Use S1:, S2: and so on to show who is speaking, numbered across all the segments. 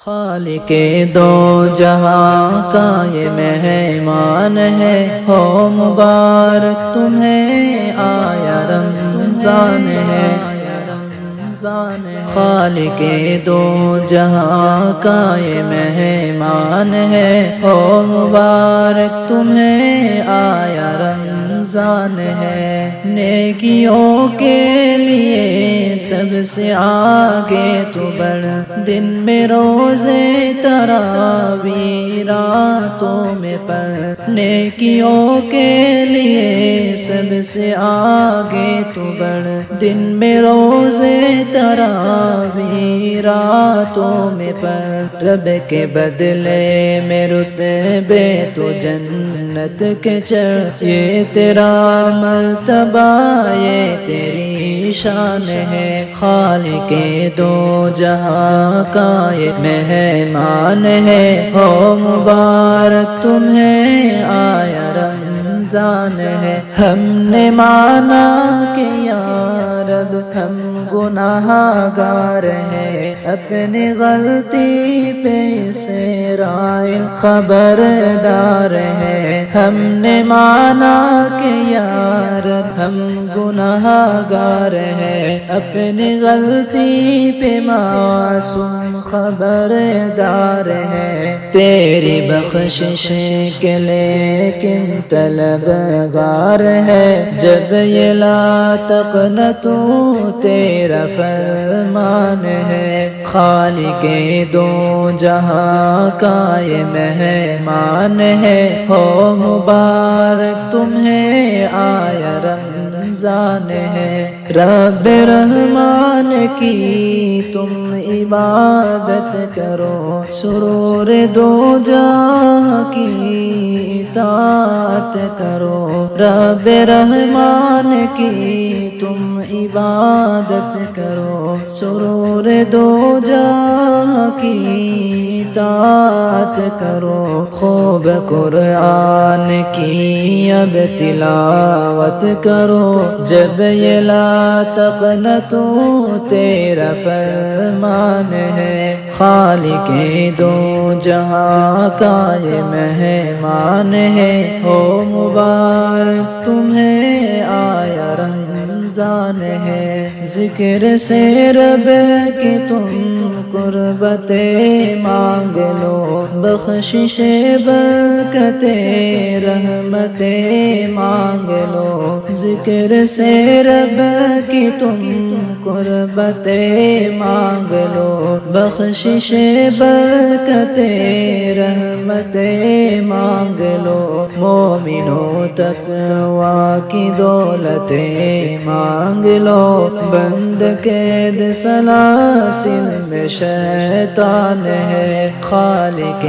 S1: خالق دو جہاں کا یہ مہمان ہے، ہو مبارک تمہیں آیا رمضان ہے۔ خالق دو جہاں کا یہ مہمان ہے، ہو مبارک تمہیں آیا رمضان ہے۔ نیکیوں کے لیے سب سے آگے تو بڑھ، دن میں روزے تراویح راتوں میں پڑھ۔ نیکیوں کے لیے سب سے آگے تو بڑھ، دن میں روزے تراویح راتوں میں پڑھ۔ رب کے بدلے میں رتبے تو جنت کے چڑھ، یہ تیرا مرتبہ یہ تیری شان ہے۔ خالق دو جہاں کا یہ مہمان ہے، ہو مبارک تمہیں آیا رمضان ہے۔ ہم نے مانا کہ یا رب ہم گناہ گار ہیں، اپنی غلطی پہ سے رائے خبردار ہے۔ ہم نے مانا کہ یا رب ہم گناہ گار ہیں، اپنی غلطی پہ معصوم خبردار ہے۔ تیری بخشش کے لیکن طلبگار ہے، جب یہ لا تقنطوا تیرا فرمان ہے۔ خالق دو جہاں کا یہ مہمان ہے، ہو مبارک تمہیں آیا رمضان ہے۔ رب رحمان کی تم عبادت کرو، سرور دو جہاں کی اطاعت کرو۔ رب رحمان کی تم عبادت کرو، سرور دو جہاں کی اطاعت کرو۔ خوب قرآن کی اب تلاوت کرو، جب یہ لا تقنطوا تیرا فرمان ہے۔ خالق دو جہاں کا یہ مہمان ہے، ہو مبارک تمہیں آیا رمضان ہے۔ ذکر سے رب کی تم قربتیں مانگ لو، بخشش برکتیں رحمتیں مانگ لو۔ ذکر سے رب کی تم قربتیں مانگ لو، بخشش برکتیں رحمتیں مانگ لو۔ مومنوں تقویٰ کی دولتیں مانگ لو، بند قید سلاسل میں شیطان ہے۔ خالق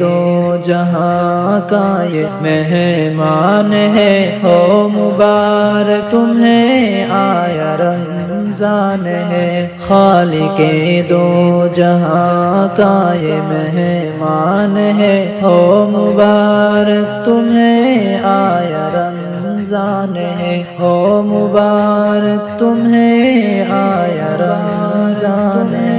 S1: دو جہاں کا یہ مہمان ہے، ہو مبارک تمہیں آیا رمضان ہے۔ خالق دو جہاں کا یہ مہمان ہے، ہو مبارک تمہیں آیا رمضان ہے، ہو مبارک تمہیں آیا رمضان ہے۔